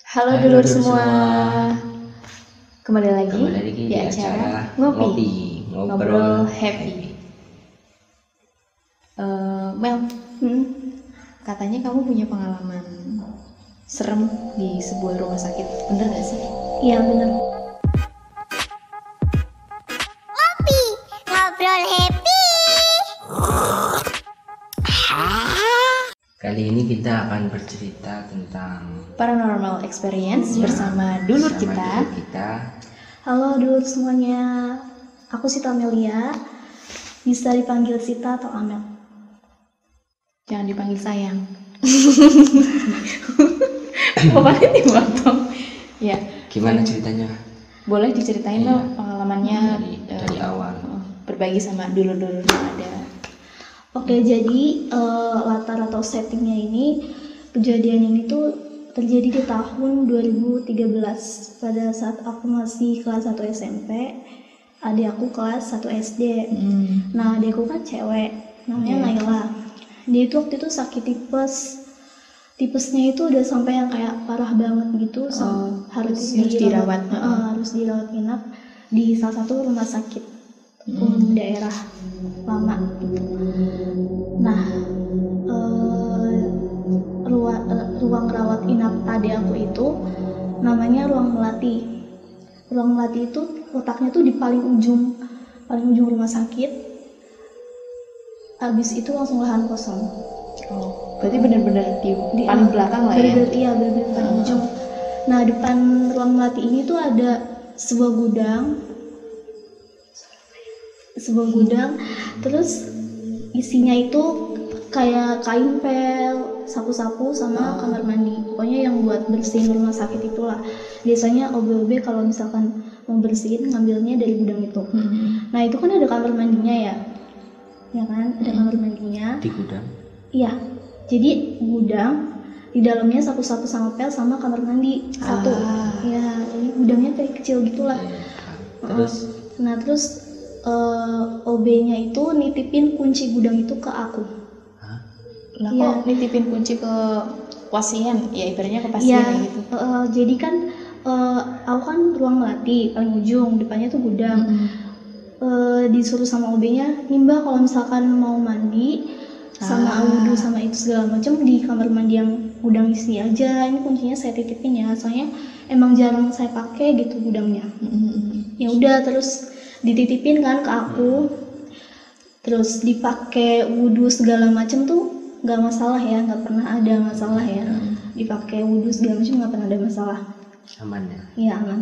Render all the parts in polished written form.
Halo Halo dulur dulur semua, semua. kembali lagi Kembali lagi di acara ngopi, Ngobrol Happy. Mel, katanya kamu punya pengalaman serem di sebuah rumah sakit, bener gak sih? Iya benar. Ngobrol happy. Kali ini kita akan bercerita tentang Paranormal Experience bersama dulur kita. Halo dulur semuanya, aku Sita Amelia, bisa dipanggil Sita atau Amel. Jangan dipanggil sayang. Pokoknya dipotong. Ya, Gimana ceritanya? boleh diceritain Iya. Mel pengalamannya Dari awal. berbagi sama dulur-dulur yang ada. Oke, jadi latar atau settingnya ini, kejadian ini tuh terjadi di tahun 2013 pada saat aku masih kelas 1 SMP, adik aku kelas 1 SD. Nah, adikku kan cewek, namanya Naila. Dia itu waktu itu sakit tipesnya itu udah sampai yang kayak parah banget gitu, harus dirawat. Harus dirawat inap di salah satu rumah sakit umum daerah lama gitu. Nah, ruang rawat inap adik aku itu namanya ruang melati. Ruang melati itu letaknya tuh di paling ujung rumah sakit. Habis itu langsung lahan kosong. Oh, berarti benar-benar di paling belakang lah ya? Iya, benar-benar paling ujung. Nah, depan ruang melati ini tuh ada sebuah gudang, terus isinya itu kayak kain pel, sapu-sapu sama kamar mandi. Pokoknya yang buat bersihin rumah sakit itulah. Biasanya OB-OB kalau misalkan mau bersihin ngambilnya dari gudang itu. Nah, itu kan ada kamar mandinya ya kan? Ada kamar mandinya. Di gudang. Iya. Jadi gudang di dalamnya sapu-sapu sama pel sama kamar mandi satu. Ya, jadi gudangnya kayak kecil gitulah. Terus? Nah, terus OB-nya itu nitipin kunci gudang itu ke aku. Lah Iya. kok nitipin kunci ke pasien? Ya ibaratnya ke pasien Iya. gitu. Jadi kan aku kan ruang melati paling ujung, depannya tuh gudang. Disuruh sama OB-nya, Nimba kalau misalkan mau mandi sama wudhu sama itu segala macam di kamar mandi yang gudang isi aja. Ini kuncinya saya titipin ya, soalnya emang jarang saya pakai gitu gudangnya. Ya udah, terus dititipin kan ke aku, terus dipakai wudhu segala macam tuh nggak masalah ya, nggak pernah ada masalah ya. Dipakai wudhu segala macam nggak pernah ada masalah. Aman ya? Iya, aman,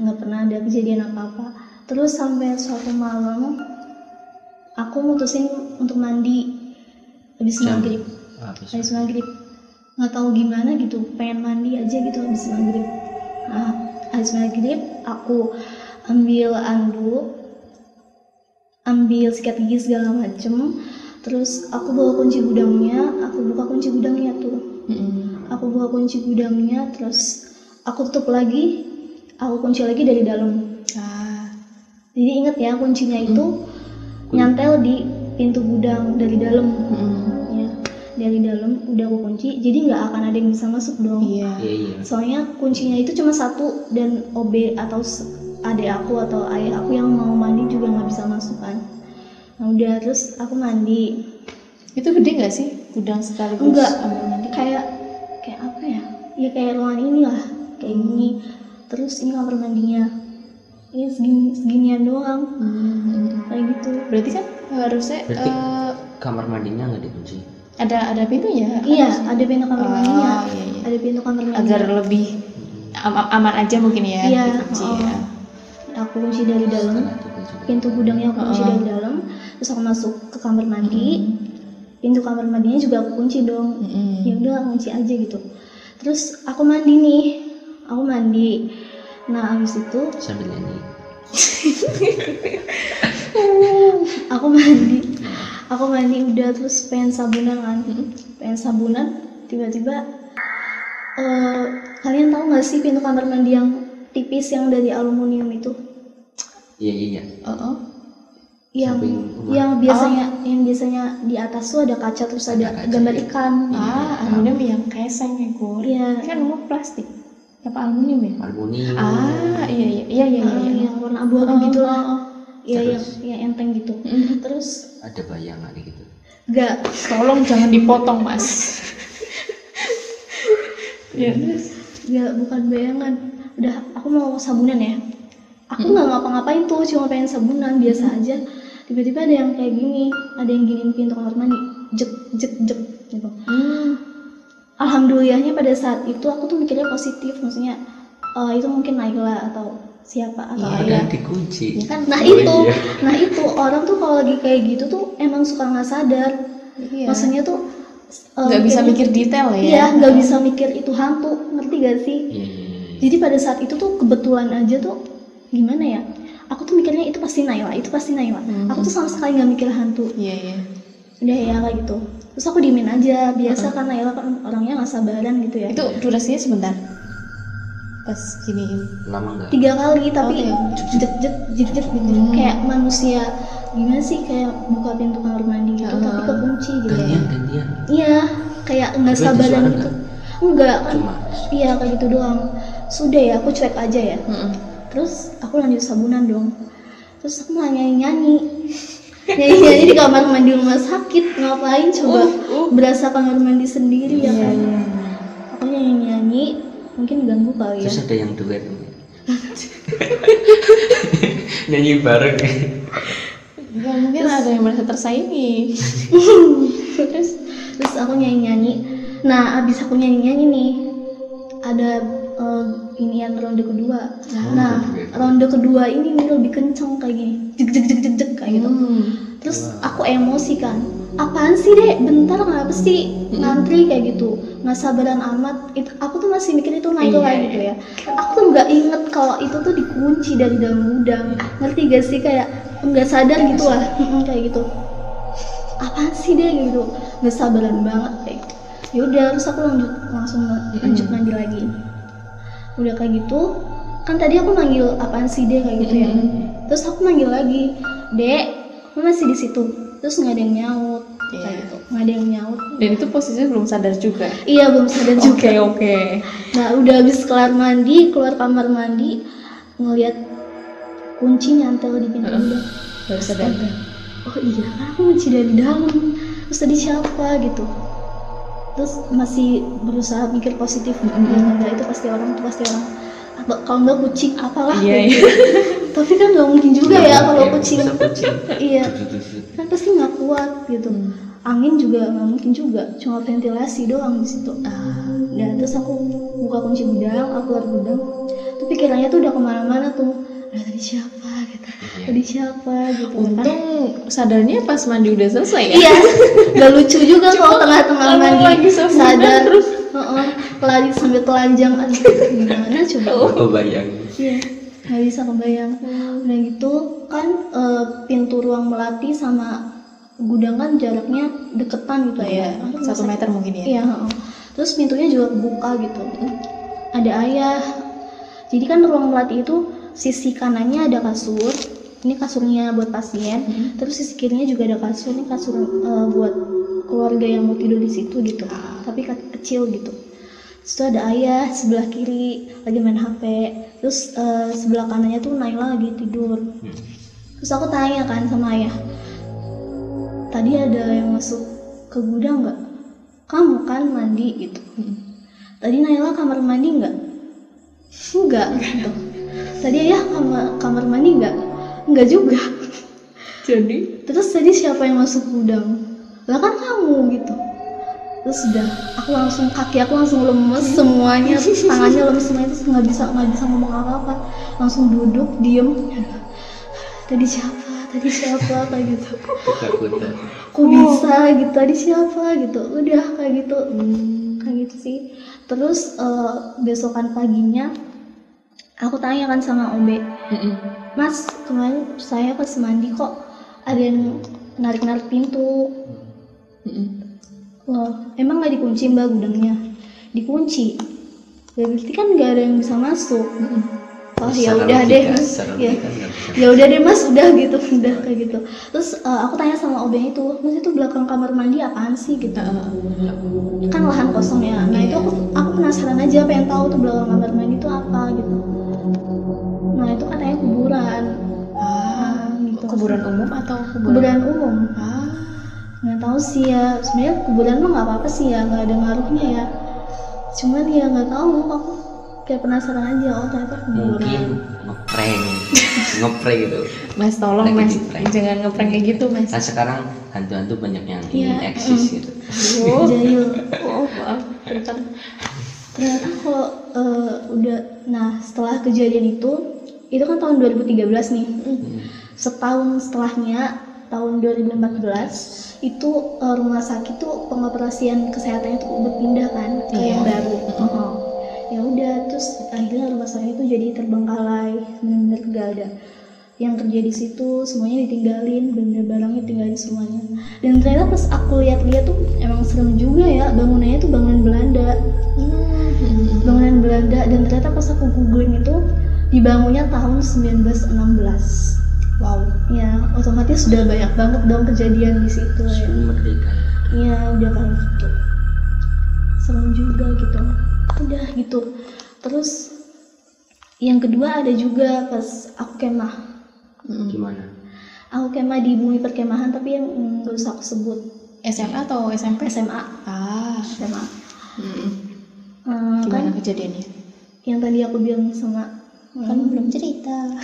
nggak pernah ada kejadian apa-apa. Terus sampai suatu malam aku mutusin untuk mandi habis maghrib. Habis maghrib nggak tahu gimana gitu, pengen mandi aja gitu habis maghrib. Nah, habis maghrib aku ambil anduk, ambil sikat gigi segala macem, terus aku bawa kunci gudangnya, aku buka kunci gudangnya tuh. Aku buka kunci gudangnya, terus aku tutup lagi, aku kunci lagi dari dalam. Jadi inget ya, kuncinya itu nyantel di pintu gudang dari dalam. Ya, dari dalam udah aku kunci, jadi nggak akan ada yang bisa masuk dong. Iya. Soalnya kuncinya itu cuma satu, dan OB atau adik aku atau ayah aku yang mau mandi juga nggak bisa masuk kan. Nah udah, terus aku mandi. Itu gede nggak sih gudang sekaligus? Enggak, ambil mandi? kayak apa ya? Ya kayak ruangan inilah, kayak gini. Terus ini kamar mandinya, ini seginian doang, kayak gitu. Berarti kan harusnya Kamar mandinya nggak dikunci? ada pintunya? Iya, ada pintu kamar mandinya. Iya. Ada pintu kamar mandinya. Agar lebih aman aja mungkin ya. Iya, dikunci ya. Aku kunci dari dalam, pintu gudangnya aku kunci dari dalam, terus aku masuk ke kamar mandi. Pintu kamar mandinya juga aku kunci dong. Ya udah, kunci aja gitu. Terus aku mandi nih, nah abis itu Sambil nyanyi. aku mandi udah, terus pengen sabunan kan. Tiba-tiba kalian tahu nggak sih pintu kamar mandi yang tipis yang dari aluminium itu? Iya. yang Samping rumah. yang biasanya di atas tuh ada kaca, terus ada Ada kaca, gambar iya. ikan. Aluminium yang keseng ya, Gur. Iya. Kan rumah plastik. Apa aluminium ya? aluminium. Iya. yang warna abu-abu gitu lah. Iya, Terus? yang enteng gitu. Terus Ada bayangan gitu. enggak, Tolong jangan dipotong, Mas. Ya, terus. enggak, bukan bayangan. Udah, aku mau sabunan ya. Aku nggak ngapa-ngapain tuh, cuma pengen sabunan biasa aja. Tiba-tiba ada yang kayak gini, ada yang giniin pintu kamar mandi, jek jek jek gitu. Alhamdulillahnya pada saat itu aku tuh mikirnya positif, maksudnya itu mungkin Naila atau siapa atau Iya, ayah. kan dikunci. Ya kan, nah Oh, itu, iya. nah itu orang tuh kalau lagi kayak gitu tuh emang suka nggak sadar. Iya. Maksudnya tuh Nggak bisa mikir detail ya. Iya, nggak bisa mikir itu hantu, ngerti gak sih? Iya. Jadi pada saat itu tuh kebetulan aja tuh gimana ya? Aku tuh mikirnya itu pasti Naila, itu pasti Naila. Aku tuh sama sekali nggak mikir hantu. Iya. Udah ya kayak gitu. Terus aku diemin aja, biasa kan Naila kan orangnya nggak sabaran gitu ya. Itu durasinya sebentar. Pas giniin. Lama nggak? 3 kali tapi Oke. jek jek jek jek gitu. Kayak manusia gimana sih, kayak buka pintu kamar mandi gitu tapi kekunci gitu. Gantian. Iya, kayak nggak Tapi ada sabaran suara gitu. nggak? Enggak kan? Cuma. Iya kayak gitu doang. Sudah ya, aku cuek aja ya. Terus aku lanjut sabunan dong. Terus aku malah nyanyi-nyanyi di kamar mandi rumah sakit. Ngapain coba berasa kamar mandi sendiri ya kan? Aku nyanyi-nyanyi, mungkin ganggu kali ya. Terus ada yang duet. Nyanyi bareng. Ya mungkin ada yang merasa tersaingi. Terus aku nyanyi-nyanyi. Nah, abis aku nyanyi-nyanyi nih, ada inian ronde kedua. Nah, ronde kedua ini nih lebih kenceng kayak gini, jek jek jek jek jek kayak gitu. Terus aku emosi kan, apaan sih dek, bentar kenapa sih ngantri kayak gitu, nggak sabaran amat. Itu aku tuh masih mikir itu Naila gitu ya. Aku tuh nggak inget kalau itu tuh dikunci dari dalam gudang, ngerti gak sih, kayak nggak sadar gitu lah. Kayak gitu, apaan sih dek gitu, nggak sabaran banget kayak gitu. Ya udah, terus aku langsung lanjut mandi lagi. Udah kayak gitu kan, tadi aku manggil apaan sih dek kayak gitu ya. Terus aku manggil lagi, dek, lu masih di situ? Terus nggak ada yang nyaut kayak gitu, nggak ada yang nyaut. Dan itu posisinya belum sadar juga. Iya, belum sadar juga. Oke. Nah, udah habis kelar mandi, keluar kamar mandi, ngelihat kunci nyantel di pintu gudang. Baru sadar. Oh iya, kan aku kunci dari dalam. Terus tadi siapa gitu. Terus masih berusaha mikir positif. Ya enggak, itu pasti orang. Kalau enggak kucing apalah. Iya. Tapi kan nggak mungkin juga ya kalau kucing. Bisa kucing. Iya, kan pasti nggak kuat gitu. Angin juga nggak mungkin juga, cuma ventilasi doang di situ. Dan terus aku buka kunci gudang, aku keluar gudang. Tuh pikirannya tuh udah kemana-mana tuh. Tadi siapa gitu? Tadi siapa gitu kan? Untung sadarnya pas mandi udah selesai ya. Iya, nggak lucu juga kalau tengah-tengah kalau mandi lagi sabunan sadar terus. Lari sambil telanjang, aduh gimana coba? Oh, bayang. Iya, nggak bisa kebayang. Udah gitu kan, pintu ruang melati sama gudang kan jaraknya deketan gitu ya. 1 meter mungkin ya. Iya, terus pintunya juga kebuka gitu. Ada ayah. Jadi kan ruang melati itu sisi kanannya ada kasur. Ini kasurnya buat pasien. Terus sisi kirinya juga ada kasur. Ini kasur buat keluarga yang mau tidur di situ gitu. Tapi kecil gitu. Terus tuh ada ayah sebelah kiri lagi main HP. Terus sebelah kanannya tuh Naila lagi tidur. Terus aku tanya kan sama ayah, tadi ada yang masuk ke gudang nggak? Kamu kan mandi gitu. Tadi Naila kamar mandi nggak? Enggak gitu. Tadi ayah kamar mandi nggak? Enggak juga. Jadi Terus tadi siapa yang masuk gudang? Lah kan kamu gitu. Terus udah, kaki aku langsung lemes semuanya, tangannya lemes semuanya, terus nggak bisa ngomong apa-apa, langsung duduk diem. Tadi siapa kayak gitu. Ketakutan. Kok bisa gitu, tadi siapa gitu. Udah kayak gitu, kayak gitu sih. Terus besokan paginya aku tanya kan sama OB, Mas, kemarin saya pas mandi kok ada yang narik-narik pintu. Loh, emang nggak dikunci Mbak gudangnya? Dikunci. Berarti kan nggak ada yang bisa masuk. oh Secara ya udah deh logika, secara ya logika nggak bisa. ya udah deh mas udah gitu udah kayak gitu. Terus aku tanya sama OB itu, mas itu belakang kamar mandi apaan sih gitu, kan lahan kosong ya. Nah itu aku penasaran aja, pengen tahu tuh belakang kamar mandi itu apa gitu. Nah itu katanya kuburan. Gitu. Kuburan umum atau Kuburan umum. Ah, Nggak tahu sih ya, sebenarnya kuburan mah nggak apa-apa sih ya, nggak ada ngaruhnya ya. Cuman ya nggak tahu, aku kayak penasaran aja, oh ternyata kuburan. Mungkin ngeprank gitu. Mas tolong Lagi mas, di-prank. jangan ngeprank kayak gitu mas. Kan sekarang hantu-hantu banyak yang Iya, ingin eksis gitu. Oh, Jahil. oh maaf, bentar. Ternyata kalau udah, nah setelah kejadian itu kan tahun 2013 nih. Setahun setelahnya tahun 2014 itu rumah sakit tuh pengoperasian kesehatannya tuh berpindah kan ke yang baru. Ya udah, terus akhirnya rumah sakit itu jadi terbengkalai, bener-bener gak ada yang kerja di situ, semuanya ditinggalin, bener barangnya tinggalin semuanya. Dan ternyata pas aku lihat-lihat tuh emang serem juga ya, bangunannya tuh bangunan Belanda. Bangunan Belanda, dan ternyata pas aku googling itu dibangunnya tahun 1916. Wow. Ya, otomatis sudah banyak banget dong kejadian di situ ya. Sebelum merdeka. Iya, udah kayak gitu. Serem juga gitu. Udah gitu. Terus yang kedua ada juga pas aku kemah. Gimana? Aku kemah di Bumi Perkemahan, tapi yang nggak usah aku sebut. SMA atau SMP? SMA. Ah, SMA. gimana Kan kejadiannya? yang tadi aku bilang sama Kan belum cerita.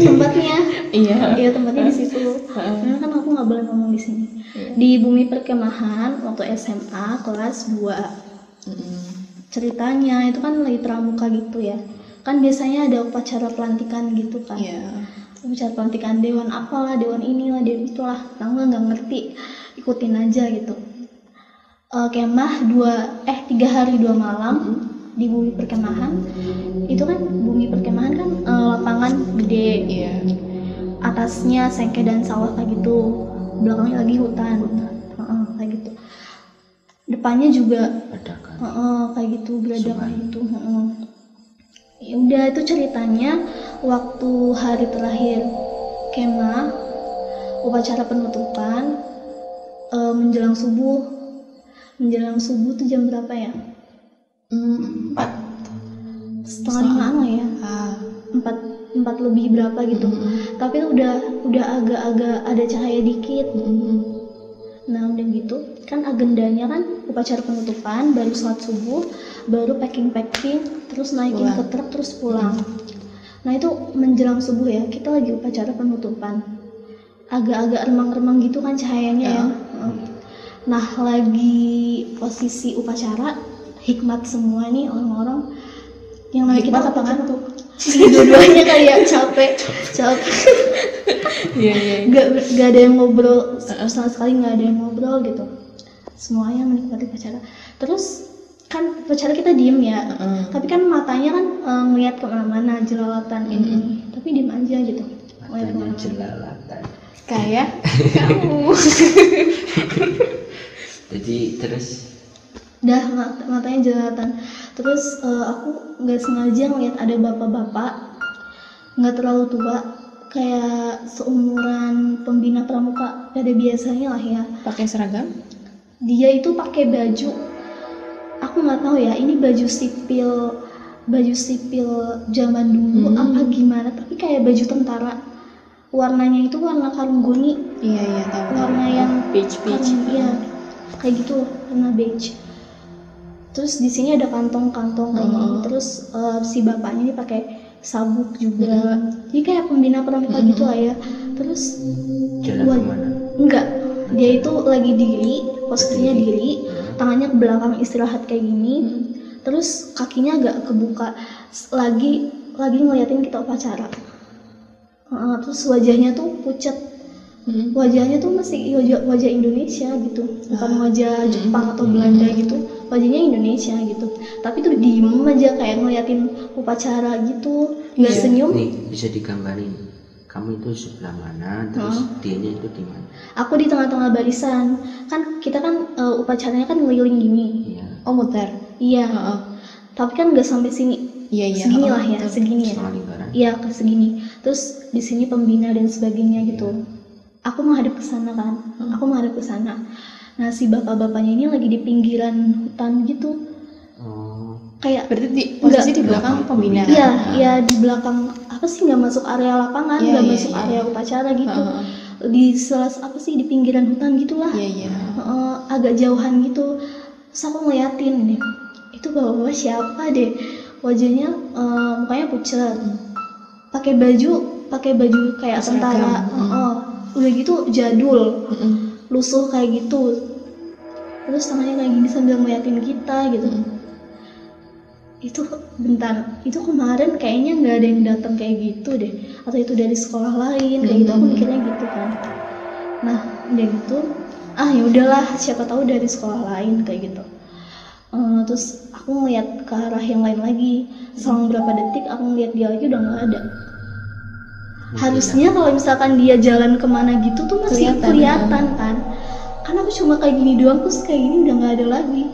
tempatnya. Iya. Iya, tempatnya di situ. Karena kan aku nggak boleh ngomong di sini. Di Bumi Perkemahan waktu SMA kelas 2. Ceritanya itu kan lagi pramuka gitu ya. Kan biasanya ada upacara pelantikan gitu kan. Iya. Upacara pelantikan dewan apalah, dewan inilah, dewan itulah. Tahu nggak ngerti. Ikutin aja gitu. Kemah 3 hari 2 malam di Bumi Perkemahan. Itu kan Bumi Perkemahan kan lapangan gede. Iya. Atasnya sengke dan sawah kayak gitu, belakangnya lagi hutan. Kayak gitu. Depannya juga Ada kan? kayak gitu, beradakan gitu. Ya udah, itu ceritanya waktu hari terakhir kemah, upacara penutupan, menjelang subuh tuh jam berapa ya? 4. Setengah 5 lah ya. 4 lebih berapa gitu. Tapi itu udah agak-agak ada cahaya dikit. Nah udah gitu kan agendanya kan upacara penutupan, baru sholat subuh, baru packing, terus naikin ke truk, terus pulang. Nah itu menjelang subuh ya, kita lagi upacara penutupan, agak-agak remang-remang gitu kan cahayanya ya. Nah lagi posisi upacara, hikmat semua nih orang-orang yang namanya kita Hikmat apa upacara ngantuk? dua-duanya kayak capek. Iya. Gak ada yang ngobrol sama sekali, nggak ada yang ngobrol gitu, semuanya menikmati upacara. Terus kan upacara kita diem ya, tapi kan matanya kan ngeliat kemana-mana, jelalatan ini, tapi diem aja gitu. Matanya jelalatan. Kayak kamu. Jadi terus Dah matanya jelalatan. Terus aku nggak sengaja ngeliat ada bapak-bapak nggak terlalu tua, kayak seumuran pembina pramuka pada biasanya lah ya. Pakai seragam? Dia itu pakai baju, aku nggak tahu ya ini baju sipil zaman dulu apa gimana, tapi kayak baju tentara. Warnanya itu warna karung goni. Iya tahu. Warna yang beige. Iya, kayak gitu, warna beige. Terus di sini ada kantong-kantong kayak gini. Terus si bapaknya ini pakai sabuk juga. Jadi kayak pembina pramuka gitu lah ya. Terus jalan kemana? enggak, dia itu lagi diri, posisinya diri, tangannya ke belakang istirahat kayak gini. Terus kakinya agak kebuka, lagi ngeliatin kita upacara. Terus wajahnya tuh pucat. Wajahnya tuh masih wajah Indonesia gitu, bukan wajah Jepang atau Belanda gitu, wajahnya Indonesia gitu. Tapi tuh diem aja kayak ngeliatin upacara gitu, nggak senyum. Nih bisa digambarin, kamu itu sebelah mana, terus dianya itu di mana? Aku di tengah-tengah barisan, kan kita kan upacaranya kan ngeliling gini. Iya. Oh muter. Iya. tapi kan nggak sampai sini. Iya, Segini lah ya, betul. segini ya. Setengah lingkaran. Iya, ke segini. Terus di sini pembina dan sebagainya gitu. Aku menghadap ke sana kan. Aku menghadap ke sana. Nah, si bapak-bapaknya ini lagi di pinggiran hutan gitu. Oh, Kayak Berarti di posisi di belakang pembina. iya, iya di belakang apa sih, nggak masuk area lapangan, Iya, nggak iya, masuk iya. area upacara gitu. Heeh. Di apa sih, di pinggiran hutan gitulah. Iya, iya. Agak jauhan gitu. Terus aku ngeliatin nih, itu bapak-bapak siapa deh, wajahnya mukanya pucat, pakai baju kayak Seragam. tentara. Udah gitu jadul, Mm-mm. lusuh kayak gitu, terus tangannya kayak gini sambil ngeliatin kita gitu. Itu bentar, itu kemarin kayaknya nggak ada yang datang kayak gitu deh, atau itu dari sekolah lain kayak gitu, aku mikirnya gitu kan. Nah udah gitu, ya udahlah, siapa tahu dari sekolah lain kayak gitu. Terus aku ngeliat ke arah yang lain lagi, selang berapa detik aku ngeliat dia lagi udah nggak ada. Harusnya kalau misalkan dia jalan kemana gitu tuh masih kelihatan kan, karena aku cuma kayak gini doang, terus kayak gini udah nggak ada lagi.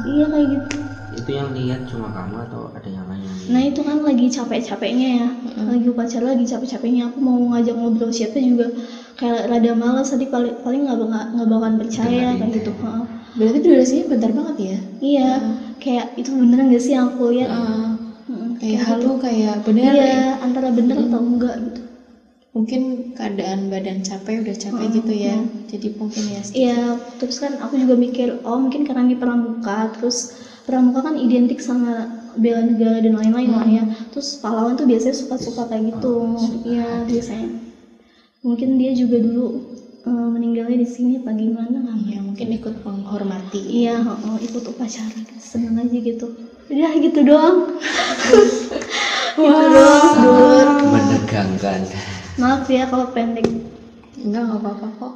Iya kayak gitu. itu yang lihat cuma kamu atau ada yang lain yang lihat? Nah itu kan lagi capek-capeknya ya, lagi upacara lagi capek-capeknya, aku mau ngajak ngobrol siapa juga kayak rada malas, tadi paling nggak bakalan percaya kayak gitu. Berarti durasinya bentar banget ya? Iya, kayak itu beneran gak sih yang aku lihat? Kayak halu, kayak bener. Iya, antara bener atau enggak gitu. Mungkin keadaan badan capek, udah capek gitu ya. Jadi mungkin ya. Iya, terus kan aku juga mikir, oh mungkin karena ini pramuka, terus pramuka kan identik sama bela negara dan lain-lain lah ya. Terus pahlawan tuh biasanya suka-suka kayak gitu. Iya, biasanya. Mungkin dia juga dulu meninggalnya di sini apa gimana? Iya, mungkin ikut menghormati. Iya, ikut upacara, seneng aja gitu. Udah gitu doang. Gitu doang. Menegangkan. Maaf ya kalau pendek. Enggak apa-apa kok.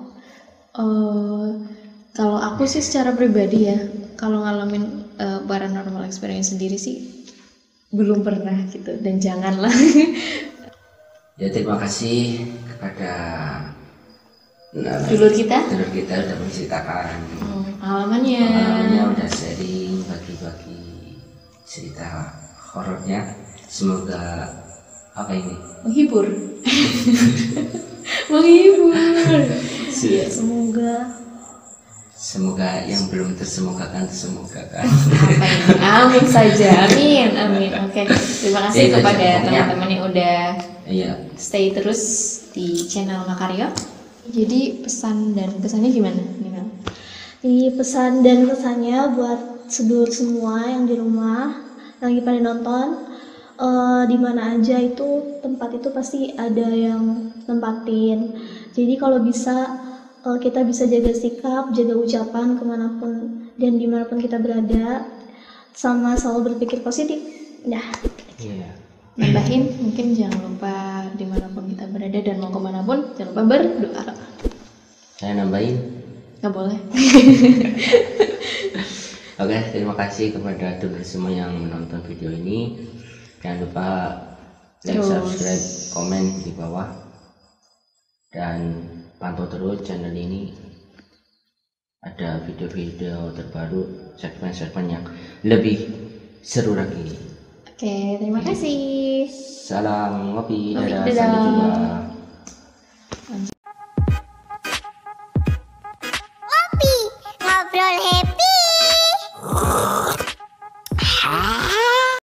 Kalau aku sih secara pribadi ya, kalau ngalamin paranormal experience sendiri sih belum pernah gitu, dan janganlah. Ya terima kasih kepada Dulur kita udah menceritakan pengalamannya. udah sharing, bagi-bagi cerita horornya. Semoga apa ini? Menghibur. Menghibur. Semoga yang belum tersemogakan tersemogakan. Apa ini? Amin saja. Amin. Oke. Terima kasih Ya, kepada pokoknya. teman-teman yang udah Iya. stay terus di channel Makaryo. Jadi pesan dan kesannya gimana nih Mel? Di pesan dan kesannya buat sedulur semua yang di rumah lagi pada nonton, di mana aja itu tempat itu pasti ada yang tempatin. Jadi kalau bisa kita bisa jaga sikap, jaga ucapan kemanapun dan dimanapun kita berada, sama selalu berpikir positif. Nah, Iya. Nambahin, mungkin jangan lupa dimanapun kita berada dan mau kemanapun jangan lupa berdoa. Saya nambahin. Nggak boleh. Oke, terima kasih kepada dulur semua yang menonton video ini. Jangan lupa like, Terus. subscribe, komen di bawah, dan pantau terus channel ini. Ada video-video terbaru, segmen-segmen yang lebih seru lagi. Oke, terima kasih. Salam ngopi, Ngopi, dadah, dadah. sampai jumpa.